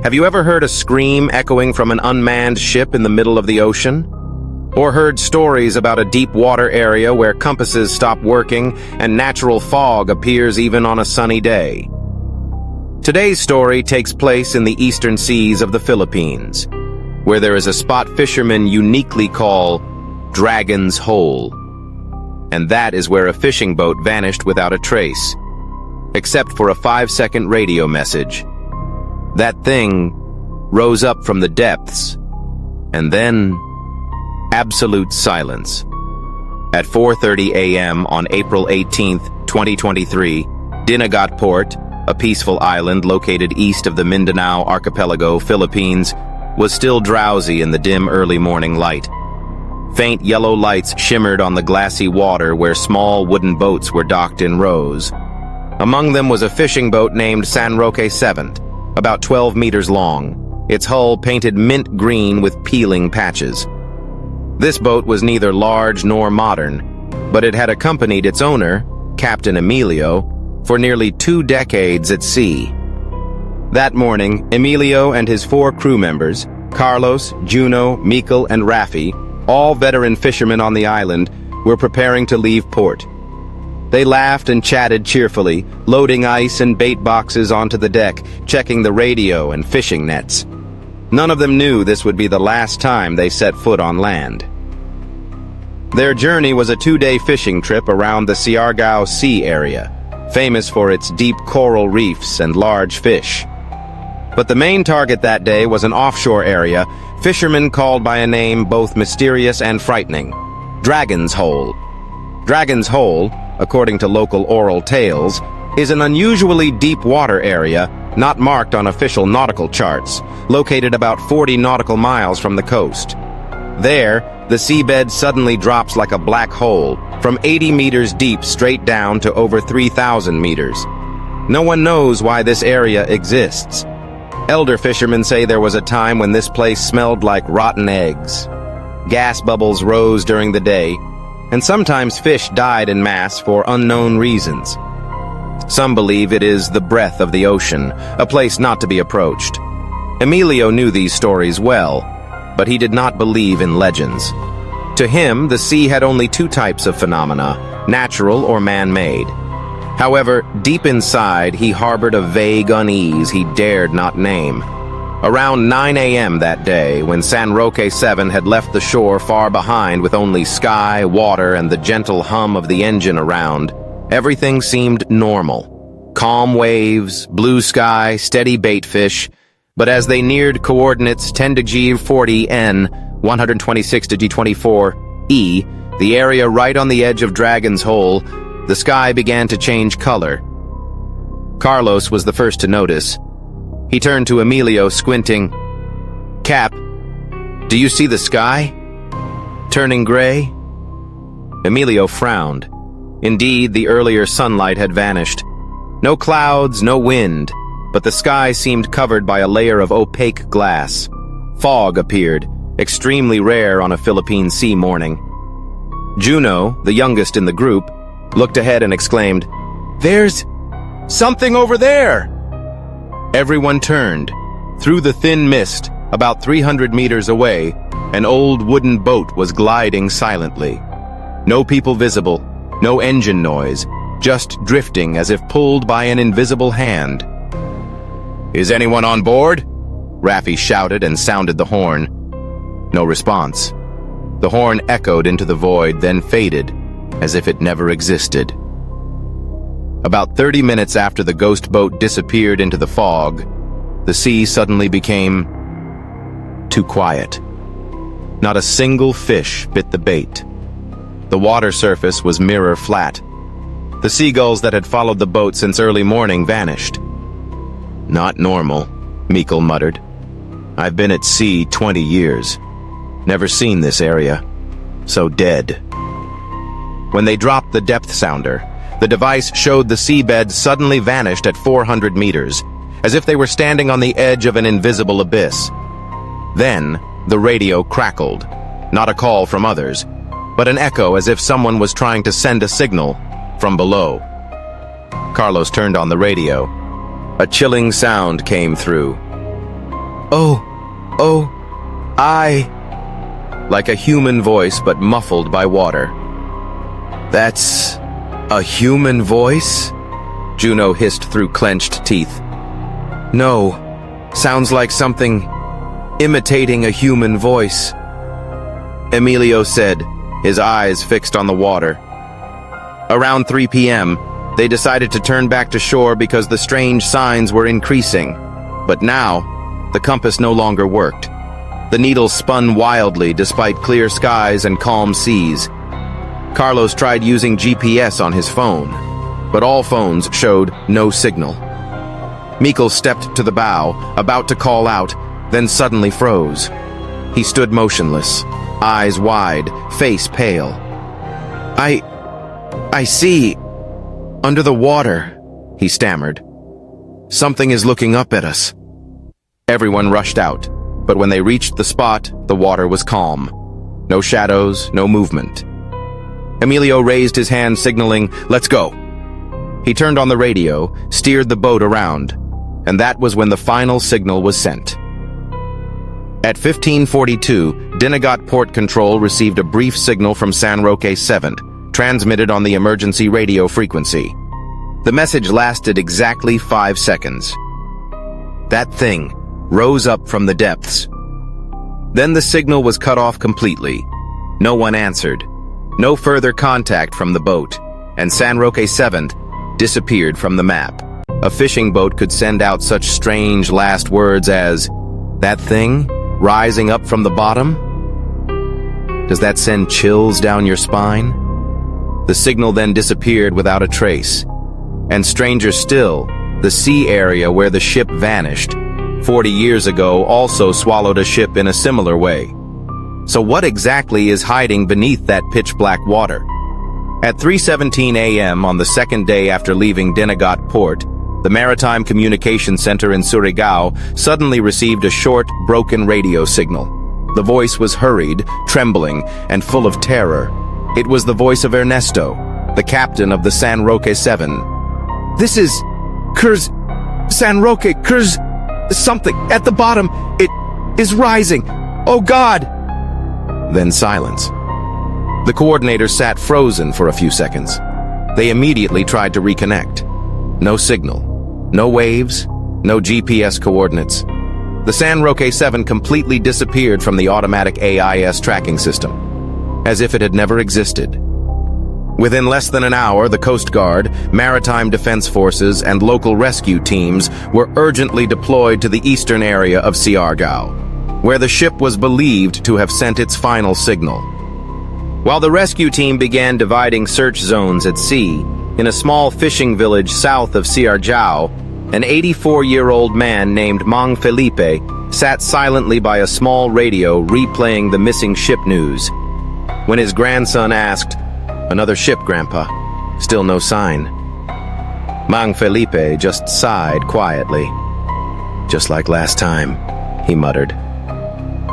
Have you ever heard a scream echoing from an unmanned ship in the middle of the ocean? Or heard stories about a deep water area where compasses stop working and natural fog appears even on a sunny day? Today's story takes place in the eastern seas of the Philippines, where there is a spot fishermen uniquely call Dragon's Hole. And that is where a fishing boat vanished without a trace, except for a 5-second radio message. That thing rose up from the depths, and then absolute silence. At 4:30 a.m. on April 18, 2023, Dinagat Port, a peaceful island located east of the Mindanao Archipelago, Philippines, was still drowsy in the dim early morning light. Faint yellow lights shimmered on the glassy water where small wooden boats were docked in rows. Among them was a fishing boat named San Roque VII, about 12 meters long, its hull painted mint green with peeling patches. This boat was neither large nor modern, but it had accompanied its owner, Captain Emilio, for nearly 2 decades at sea. That morning, Emilio and his 4 crew members, Carlos, Juno, Mikel, and Rafi, all veteran fishermen on the island, were preparing to leave port. They laughed and chatted cheerfully, loading ice and bait boxes onto the deck, checking the radio and fishing nets. None of them knew this would be the last time they set foot on land. Their journey was a 2-day fishing trip around the Siargao Sea area, famous for its deep coral reefs and large fish. But the main target that day was an offshore area fishermen called by a name both mysterious and frightening: Dragon's Hole. Dragon's Hole, according to local oral tales, is an unusually deep water area not marked on official nautical charts, located about 40 nautical miles from the coast. There, the seabed suddenly drops like a black hole, from 80 meters deep straight down to over 3,000 meters. No one knows why this area exists. Elder fishermen say there was a time when this place smelled like rotten eggs. Gas bubbles rose during the day, and sometimes fish died en masse for unknown reasons. Some believe it is the breath of the ocean, a place not to be approached. Emilio knew these stories well, but he did not believe in legends. To him, the sea had only 2 types of phenomena: natural or man-made. However, deep inside, he harbored a vague unease he dared not name. Around 9 a.m. that day, when San Roque VII had left the shore far behind with only sky, water, and the gentle hum of the engine around, everything seemed normal. Calm waves, blue sky, steady bait fish. But as they neared coordinates 10°40 N, 126°24 E, the area right on the edge of Dragon's Hole, the sky began to change color. Carlos was the first to notice. He turned to Emilio, squinting. "Cap, do you see the sky turning gray?" Emilio frowned. Indeed, the earlier sunlight had vanished. No clouds, no wind, but the sky seemed covered by a layer of opaque glass. Fog appeared, extremely rare on a Philippine sea morning. Juno, the youngest in the group, looked ahead and exclaimed, "There's something over there!" Everyone turned. Through the thin mist, about 300 meters away, an old wooden boat was gliding silently. No people visible, no engine noise, just drifting as if pulled by an invisible hand. "Is anyone on board?" Rafi shouted and sounded the horn. No response. The horn echoed into the void, then faded, as if it never existed. About 30 minutes after the ghost boat disappeared into the fog, the sea suddenly became too quiet. Not a single fish bit the bait. The water surface was mirror flat. The seagulls that had followed the boat since early morning vanished. "Not normal," Mikel muttered. "I've been at sea 20 years. Never seen this area. So dead." When they dropped the depth sounder, the device showed the seabed suddenly vanished at 400 meters, as if they were standing on the edge of an invisible abyss. Then, the radio crackled. Not a call from others, but an echo as if someone was trying to send a signal from below. Carlos turned on the radio. A chilling sound came through. Oh, like a human voice but muffled by water. That's a human voice? Juno hissed through clenched teeth. No, sounds like something imitating a human voice. Emilio said, his eyes fixed on the water. Around 3 p.m., they decided to turn back to shore because the strange signs were increasing. But now, the compass no longer worked. The needle spun wildly despite clear skies and calm seas. Carlos tried using GPS on his phone, but all phones showed no signal. Mikkel stepped to the bow, about to call out, then suddenly froze. He stood motionless, eyes wide, face pale. I see. Under the water, he stammered. Something is looking up at us. Everyone rushed out, but when they reached the spot, the water was calm. No shadows, no movement. Emilio raised his hand signaling, "Let's go." He turned on the radio, steered the boat around, and that was when the final signal was sent. At 15:42, Dinagat Port Control received a brief signal from San Roque VII, transmitted on the emergency radio frequency. The message lasted exactly 5 seconds. That thing rose up from the depths. Then the signal was cut off completely. No one answered. No further contact from the boat, and San Roque VII disappeared from the map. A fishing boat could send out such strange last words as, "That thing rising up from the bottom?" Does that send chills down your spine? The signal then disappeared without a trace. And stranger still, the sea area where the ship vanished 40 years ago also swallowed a ship in a similar way. So what exactly is hiding beneath that pitch-black water? At 3:17 a.m. on the second day after leaving Dinagat Port, the Maritime Communication Center in Surigao suddenly received a short, broken radio signal. The voice was hurried, trembling, and full of terror. It was the voice of Ernesto, the captain of the San Roque VII. "This is... Kurs... San Roque... Kurs... something... at the bottom... it... is rising... oh God!" Then silence. The coordinator sat frozen for a few seconds. They immediately tried to reconnect. No signal. No waves. No GPS coordinates. The San Roque VII completely disappeared from the automatic AIS tracking system, as if it had never existed. Within less than an hour, the Coast Guard, Maritime Defense Forces, and local rescue teams were urgently deployed to the eastern area of Siargao, where the ship was believed to have sent its final signal. While the rescue team began dividing search zones at sea, in a small fishing village south of Siargao, an 84-year-old man named Mang Felipe sat silently by a small radio replaying the missing ship news. When his grandson asked, "Another ship, Grandpa?" Still no sign. Mang Felipe just sighed quietly. "Just like last time," he muttered.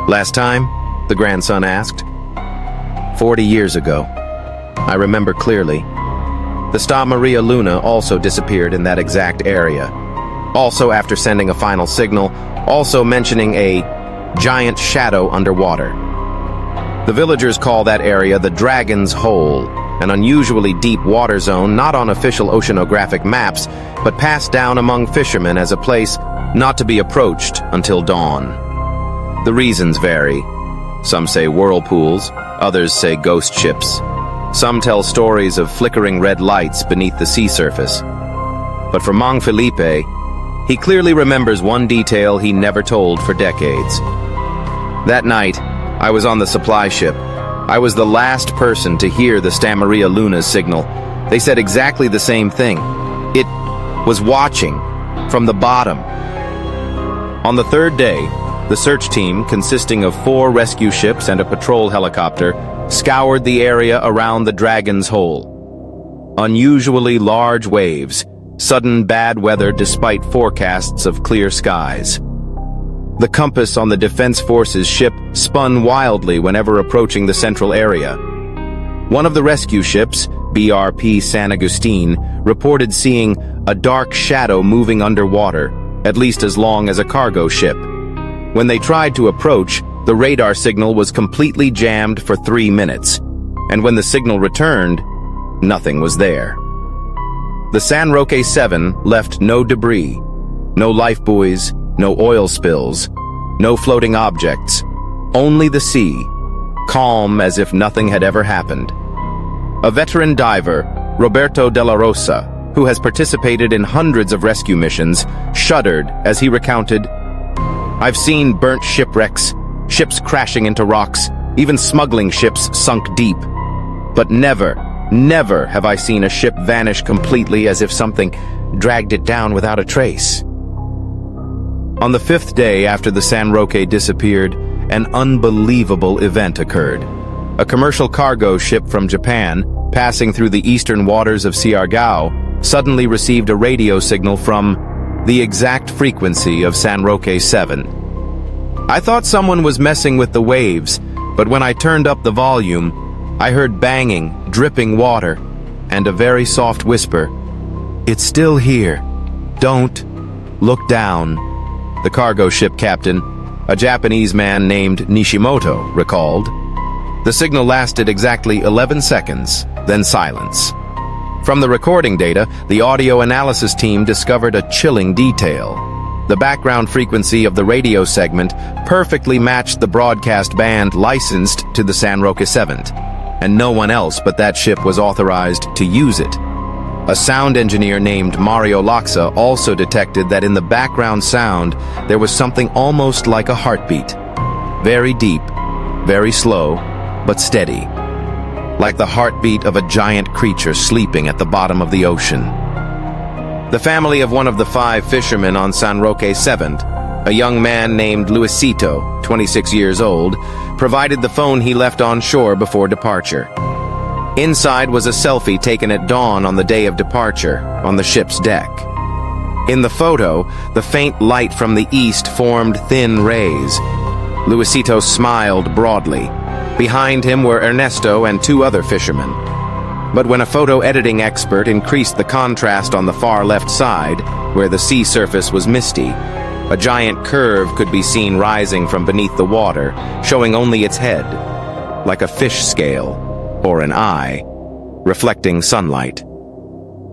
"Last time?" the grandson asked. 40 years ago. I remember clearly. The Sta Maria Luna also disappeared in that exact area. Also after sending a final signal, also mentioning a giant shadow underwater. The villagers call that area the Dragon's Hole, an unusually deep water zone not on official oceanographic maps, but passed down among fishermen as a place not to be approached until dawn. The reasons vary. Some say whirlpools, others say ghost ships. Some tell stories of flickering red lights beneath the sea surface. But for Mang Felipe, he clearly remembers one detail he never told for decades. That night, I was on the supply ship. I was the last person to hear the Sta Maria Luna's signal. They said exactly the same thing. It was watching from the bottom. On the third day, the search team, consisting of 4 rescue ships and a patrol helicopter, scoured the area around the Dragon's Hole. Unusually large waves, sudden bad weather despite forecasts of clear skies. The compass on the Defense Forces ship spun wildly whenever approaching the central area. One of the rescue ships, BRP San Agustin, reported seeing a dark shadow moving underwater, at least as long as a cargo ship. When they tried to approach, the radar signal was completely jammed for 3 minutes, and when the signal returned, nothing was there. The San Roque VII left no debris, no life buoys, no oil spills, no floating objects, only the sea, calm as if nothing had ever happened. A veteran diver, Roberto de la Rosa, who has participated in hundreds of rescue missions, shuddered as he recounted, "I've seen burnt shipwrecks, ships crashing into rocks, even smuggling ships sunk deep. But never have I seen a ship vanish completely as if something dragged it down without a trace." On the 5th day after the San Roque disappeared, an unbelievable event occurred. A commercial cargo ship from Japan, passing through the eastern waters of Siargao, suddenly received a radio signal from the exact frequency of San Roque VII. I thought someone was messing with the waves, but when I turned up the volume, I heard banging, dripping water, and a very soft whisper, "It's still here. Don't look down." The cargo ship captain, a Japanese man named Nishimoto, recalled. The signal lasted exactly 11 seconds, then silence. From the recording data, the audio analysis team discovered a chilling detail. The background frequency of the radio segment perfectly matched the broadcast band licensed to the San Roque VII, and no one else but that ship was authorized to use it. A sound engineer named Mario Loxa also detected that in the background sound there was something almost like a heartbeat. Very deep, very slow, but steady. Like the heartbeat of a giant creature sleeping at the bottom of the ocean. The family of one of the 5 fishermen on San Roque VII, a young man named Luisito, 26 years old, provided the phone he left on shore before departure. Inside was a selfie taken at dawn on the day of departure, on the ship's deck. In the photo, the faint light from the east formed thin rays. Luisito smiled broadly. Behind him were Ernesto and 2 other fishermen. But when a photo editing expert increased the contrast on the far left side, where the sea surface was misty, a giant curve could be seen rising from beneath the water, showing only its head, like a fish scale, or an eye, reflecting sunlight.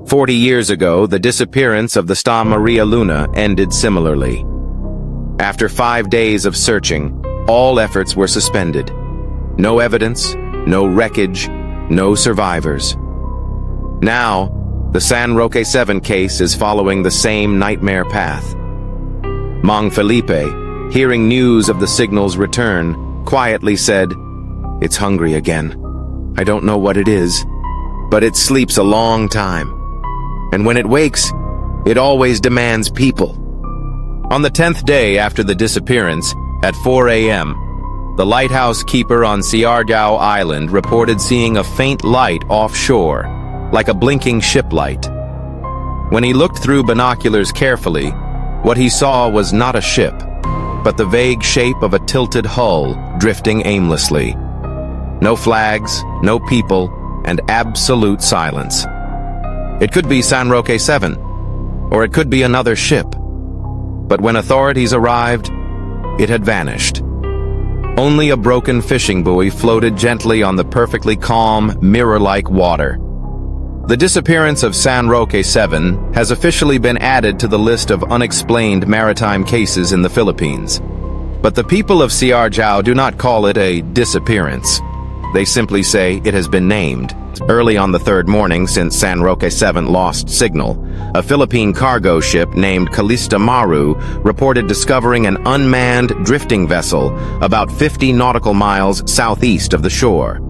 40 years ago, the disappearance of the Sta Maria Luna ended similarly. After 5 days of searching, all efforts were suspended. No evidence, no wreckage, no survivors. Now, the San Roque VII case is following the same nightmare path. Mang Felipe, hearing news of the signal's return, quietly said, "It's hungry again. I don't know what it is, but it sleeps a long time. And when it wakes, it always demands people." On the 10th day after the disappearance, at 4 a.m., the lighthouse keeper on Siargao Island reported seeing a faint light offshore, like a blinking ship light. When he looked through binoculars carefully, what he saw was not a ship, but the vague shape of a tilted hull drifting aimlessly. No flags, no people, and absolute silence. It could be San Roque VII, or it could be another ship. But when authorities arrived, it had vanished. Only a broken fishing buoy floated gently on the perfectly calm, mirror-like water. The disappearance of San Roque VII has officially been added to the list of unexplained maritime cases in the Philippines. But the people of Siargao do not call it a disappearance. They simply say it has been named. Early on the 3rd morning since San Roque VII lost signal, a Philippine cargo ship named Calista Maru reported discovering an unmanned drifting vessel about 50 nautical miles southeast of the shore.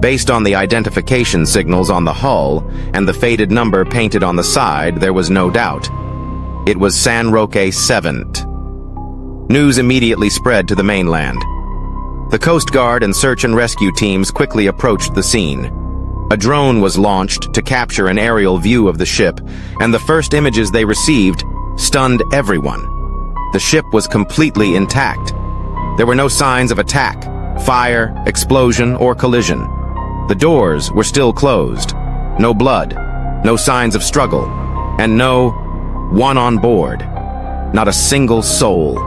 Based on the identification signals on the hull and the faded number painted on the side, there was no doubt. It was San Roque VII. News immediately spread to the mainland. The Coast Guard and search and rescue teams quickly approached the scene. A drone was launched to capture an aerial view of the ship, and the first images they received stunned everyone. The ship was completely intact. There were no signs of attack, fire, explosion, or collision. The doors were still closed. No blood, no signs of struggle, and no one on board. Not a single soul.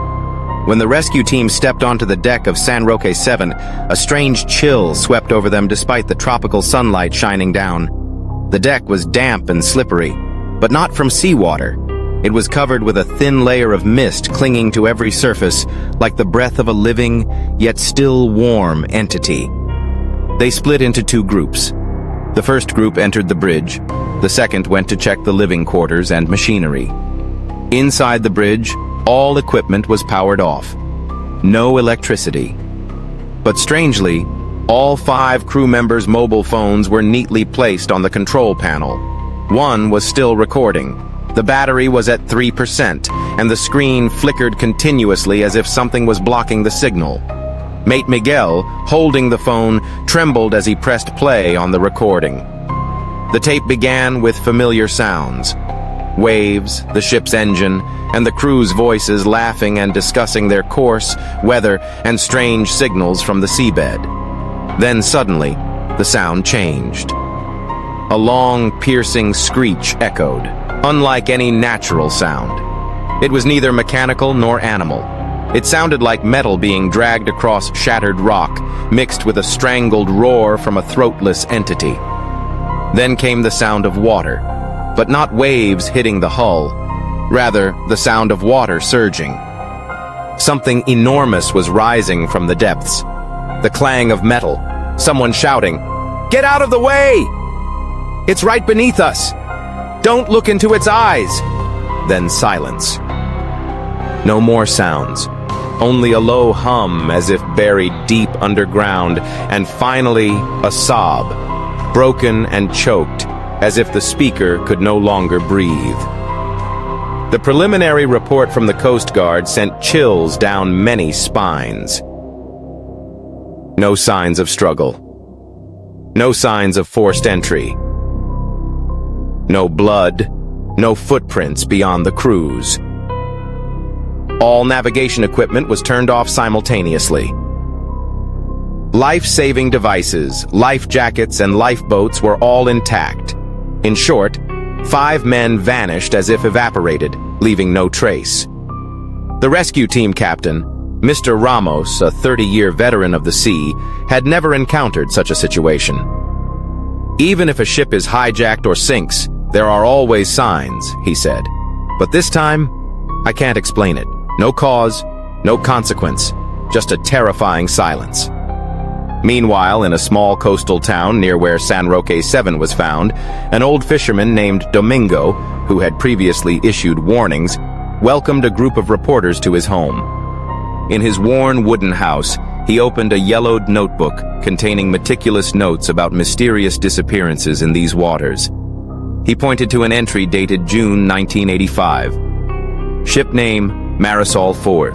When the rescue team stepped onto the deck of San Roque VII, a strange chill swept over them despite the tropical sunlight shining down. The deck was damp and slippery, but not from seawater. It was covered with a thin layer of mist clinging to every surface, like the breath of a living, yet still warm entity. They split into two groups. The first group entered the bridge. The second went to check the living quarters and machinery. Inside the bridge, all equipment was powered off. No electricity. But strangely, all 5 crew members' mobile phones were neatly placed on the control panel. One was still recording. The battery was at 3%, and the screen flickered continuously as if something was blocking the signal. Mate Miguel, holding the phone, trembled as he pressed play on the recording. The tape began with familiar sounds. Waves, the ship's engine, and the crew's voices laughing and discussing their course, weather, and strange signals from the seabed. Then suddenly, the sound changed. A long, piercing screech echoed, unlike any natural sound. It was neither mechanical nor animal. It sounded like metal being dragged across shattered rock, mixed with a strangled roar from a throatless entity. Then came the sound of water, but not waves hitting the hull, rather the sound of water surging. Something enormous was rising from the depths. The clang of metal, someone shouting, "Get out of the way! It's right beneath us! Don't look into its eyes!" Then silence. No more sounds, only a low hum as if buried deep underground, and finally a sob, broken and choked, as if the speaker could no longer breathe. The preliminary report from the Coast Guard sent chills down many spines. No signs of struggle. No signs of forced entry. No blood, no footprints beyond the cruise. All navigation equipment was turned off simultaneously. Life-saving devices, life jackets, and lifeboats were all intact. In short, 5 men vanished as if evaporated, leaving no trace. The rescue team captain, Mr. Ramos, a 30-year veteran of the sea, had never encountered such a situation. "Even if a ship is hijacked or sinks, there are always signs," he said. "But this time, I can't explain it. No cause, no consequence, just a terrifying silence." Meanwhile, in a small coastal town near where San Roque VII was found, an old fisherman named Domingo, who had previously issued warnings, welcomed a group of reporters to his home. In his worn wooden house, he opened a yellowed notebook containing meticulous notes about mysterious disappearances in these waters. He pointed to an entry dated June 1985. Ship name, Marisol 4.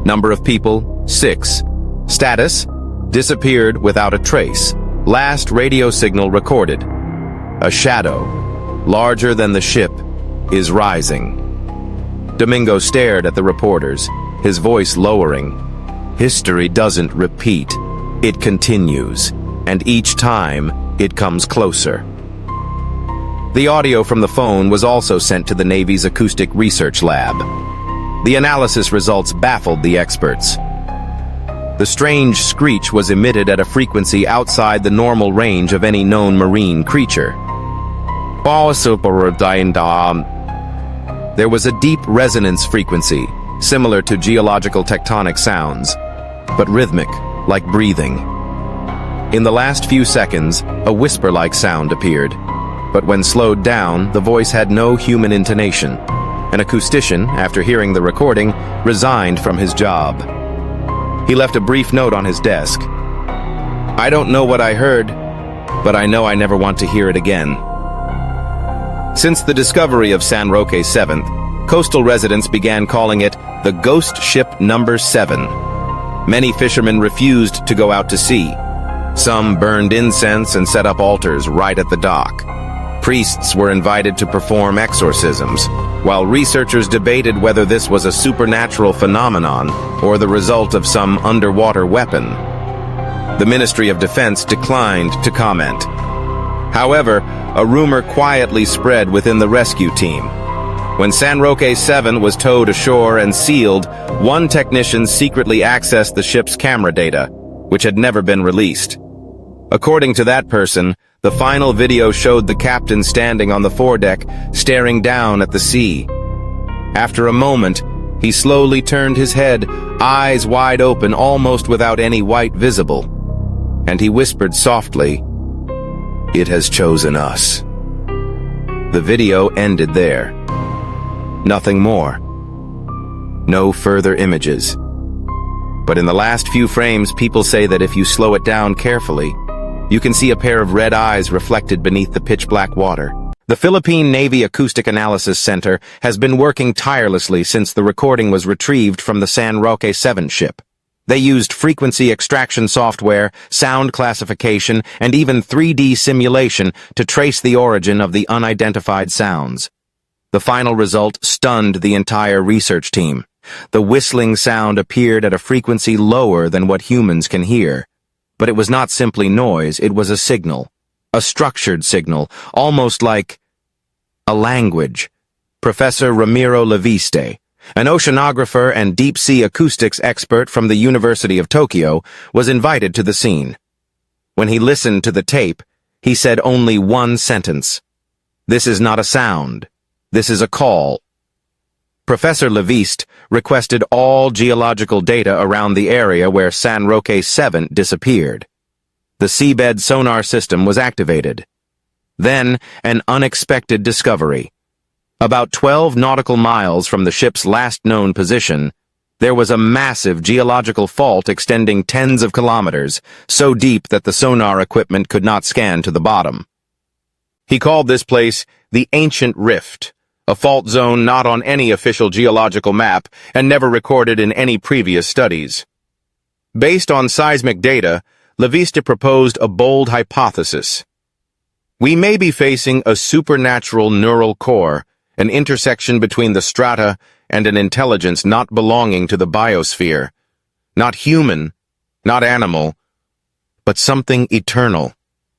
Number of people, 6. Status, disappeared without a trace. Last radio signal recorded. A shadow, larger than the ship, is rising. Domingo stared at the reporters, his voice lowering. History doesn't repeat. It continues, and each time, it comes closer. The audio from the phone was also sent to the Navy's Acoustic Research Lab. The analysis results baffled the experts. The strange screech was emitted at a frequency outside the normal range of any known marine creature. There was a deep resonance frequency, similar to geological tectonic sounds, but rhythmic, like breathing. In the last few seconds, a whisper-like sound appeared, but when slowed down, the voice had no human intonation. An acoustician, after hearing the recording, resigned from his job. He left a brief note on his desk. "I don't know what I heard, but I know I never want to hear it again." Since the discovery of San Roque VII, coastal residents began calling it the Ghost Ship Number 7. Many fishermen refused to go out to sea. Some burned incense and set up altars right at the dock. Priests were invited to perform exorcisms, while researchers debated whether this was a supernatural phenomenon or the result of some underwater weapon. The Ministry of Defense declined to comment. However, a rumor quietly spread within the rescue team. When San Roque VII was towed ashore and sealed, one technician secretly accessed the ship's camera data, which had never been released. According to that person, the final video showed the captain standing on the foredeck, staring down at the sea. After a moment, he slowly turned his head, eyes wide open, almost without any white visible. And he whispered softly, "It has chosen us." The video ended there. Nothing more. No further images. But in the last few frames, people say that if you slow it down carefully, you can see a pair of red eyes reflected beneath the pitch-black water. The Philippine Navy Acoustic Analysis Center has been working tirelessly since the recording was retrieved from the San Roque VII ship. They used frequency extraction software, sound classification, and even 3D simulation to trace the origin of the unidentified sounds. The final result stunned the entire research team. The whistling sound appeared at a frequency lower than what humans can hear. But it was not simply noise, it was a signal. A structured signal, almost like a language. Professor Ramiro Leviste, an oceanographer and deep-sea acoustics expert from the University of Tokyo, was invited to the scene. When he listened to the tape, he said only one sentence. "This is not a sound. This is a call." Professor Leviste requested all geological data around the area where San Roque VII disappeared. The seabed sonar system was activated. Then, an unexpected discovery. About 12 nautical miles from the ship's last known position, there was a massive geological fault extending tens of kilometers, so deep that the sonar equipment could not scan to the bottom. He called this place the Ancient Rift, a fault zone not on any official geological map and never recorded in any previous studies. Based on seismic data, Leviste proposed a bold hypothesis. We may be facing a supernatural neural core, an intersection between the strata and an intelligence not belonging to the biosphere. Not human, not animal, but something eternal,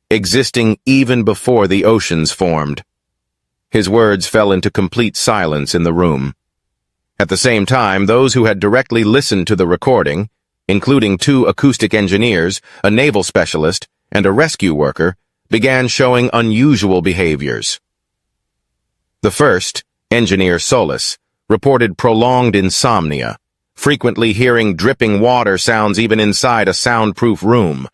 existing even before the oceans formed. His words fell into complete silence in the room. At the same time, those who had directly listened to the recording, including 2 acoustic engineers, a naval specialist, and a rescue worker, began showing unusual behaviors. The first, Engineer Solis, reported prolonged insomnia, frequently hearing dripping water sounds even inside a soundproof room.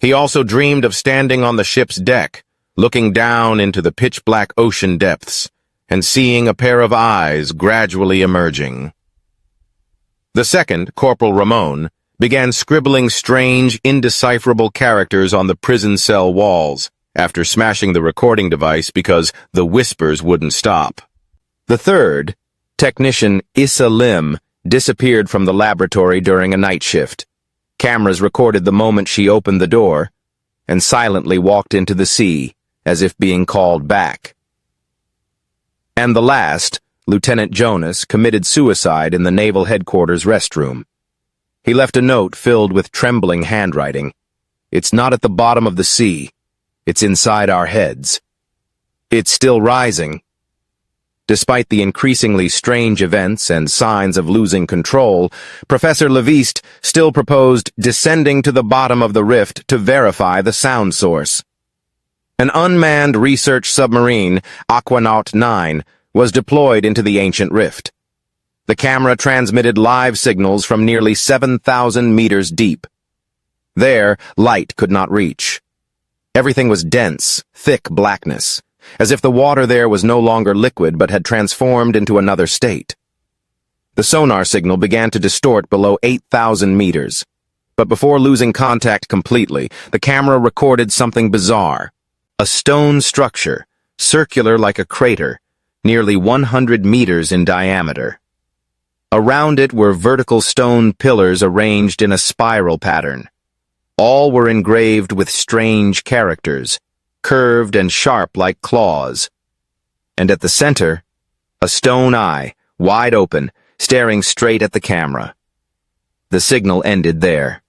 He also dreamed of standing on the ship's deck, looking down into the pitch-black ocean depths, and seeing a pair of eyes gradually emerging. The second, Corporal Ramon, began scribbling strange, indecipherable characters on the prison cell walls, after smashing the recording device because the whispers wouldn't stop. The third, Technician Issa Lim, disappeared from the laboratory during a night shift. Cameras recorded the moment she opened the door and silently walked into the sea, as if being called back. And the last, Lieutenant Jonas, committed suicide in the Naval Headquarters restroom. He left a note filled with trembling handwriting. "It's not at the bottom of the sea. It's inside our heads. It's still rising." Despite the increasingly strange events and signs of losing control, Professor Leviste still proposed descending to the bottom of the rift to verify the sound source. An unmanned research submarine, Aquanaut 9, was deployed into the ancient rift. The camera transmitted live signals from nearly 7,000 meters deep. There, light could not reach. Everything was dense, thick blackness, as if the water there was no longer liquid but had transformed into another state. The sonar signal began to distort below 8,000 meters. But before losing contact completely, the camera recorded something bizarre. A stone structure, circular like a crater, nearly 100 meters in diameter. Around it were vertical stone pillars arranged in a spiral pattern. All were engraved with strange characters, curved and sharp like claws. And at the center, a stone eye, wide open, staring straight at the camera. The signal ended there.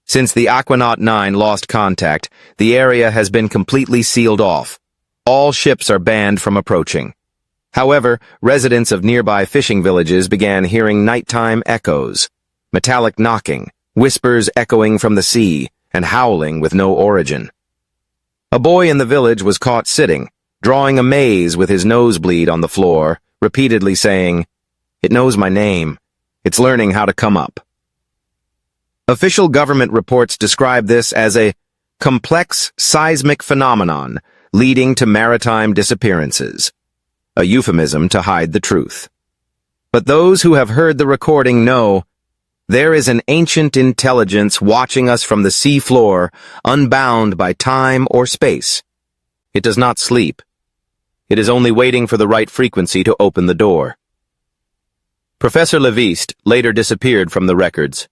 Since the Aquanaut 9 lost contact, the area has been completely sealed off. All ships are banned from approaching. However, residents of nearby fishing villages began hearing nighttime echoes, metallic knocking, whispers echoing from the sea, and howling with no origin. A boy in the village was caught sitting, drawing a maze with his nosebleed on the floor, repeatedly saying, "It knows my name. It's learning how to come up." Official government reports describe this as a complex seismic phenomenon leading to maritime disappearances, a euphemism to hide the truth. But those who have heard the recording know there is an ancient intelligence watching us from the sea floor, unbound by time or space. It does not sleep. It is only waiting for the right frequency to open the door. Professor Leviste later disappeared from the records.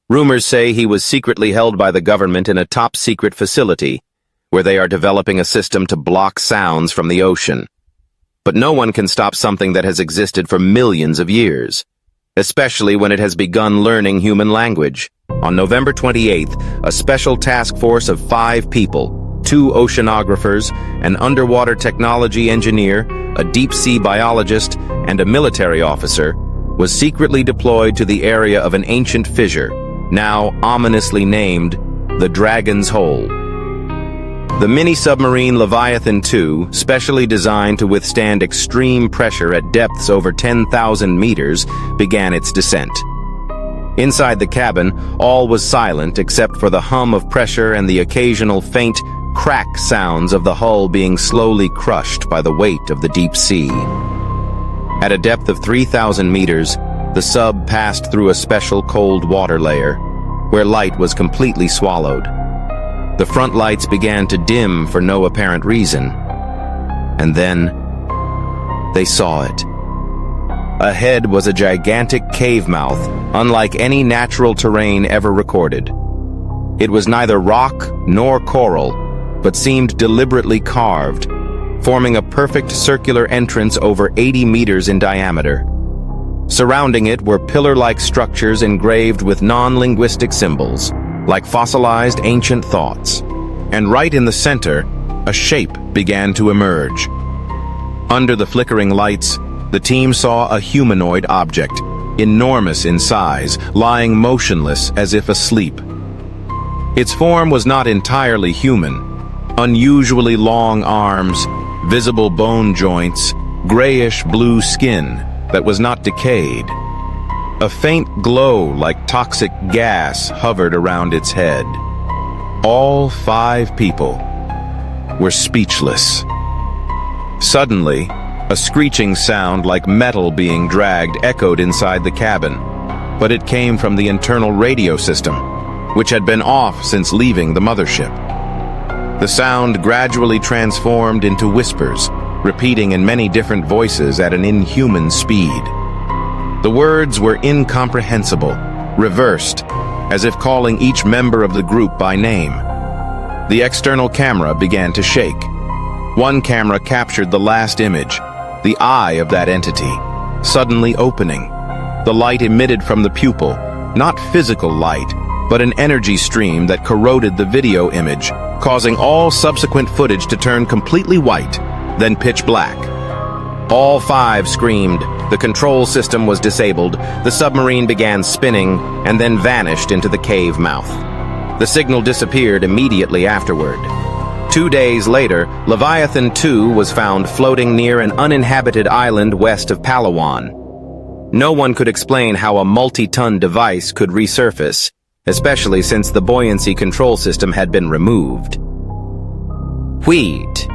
Rumors say he was secretly held by the government in a top-secret facility, where they are developing a system to block sounds from the ocean. But no one can stop something that has existed for millions of years, especially when it has begun learning human language. On November 28th, a special task force of 5 people, 2 oceanographers, an underwater technology engineer, a deep-sea biologist, and a military officer, was secretly deployed to the area of an ancient fissure, now ominously named the Dragon's Hole. The mini-submarine Leviathan II, specially designed to withstand extreme pressure at depths over 10,000 meters, began its descent. Inside the cabin, all was silent except for the hum of pressure and the occasional faint crack sounds of the hull being slowly crushed by the weight of the deep sea. At a depth of 3,000 meters, the sub passed through a special cold water layer, where light was completely swallowed. The front lights began to dim for no apparent reason. And then, they saw it. Ahead was a gigantic cave mouth, unlike any natural terrain ever recorded. It was neither rock nor coral, but seemed deliberately carved, forming a perfect circular entrance over 80 meters in diameter. Surrounding it were pillar-like structures engraved with non-linguistic symbols, like fossilized ancient thoughts. And right in the center, a shape began to emerge. Under the flickering lights, the team saw a humanoid object, enormous in size, lying motionless as if asleep. Its form was not entirely human. Unusually long arms, visible bone joints, grayish-blue skin that was not decayed. A faint glow like toxic gas hovered around its head. All 5 people were speechless. Suddenly, a screeching sound like metal being dragged echoed inside the cabin, but it came from the internal radio system, which had been off since leaving the mothership. The sound gradually transformed into whispers, repeating in many different voices at an inhuman speed. The words were incomprehensible, reversed, as if calling each member of the group by name. The external camera began to shake. One camera captured the last image, the eye of that entity, suddenly opening. The light emitted from the pupil, not physical light, but an energy stream that corroded the video image, causing all subsequent footage to turn completely white, then pitch black. All 5 screamed. The control system was disabled, the submarine began spinning, and then vanished into the cave mouth. The signal disappeared immediately afterward. 2 days later, Leviathan II was found floating near an uninhabited island west of Palawan. No one could explain how a multi-ton device could resurface, especially since the buoyancy control system had been removed. Wheat.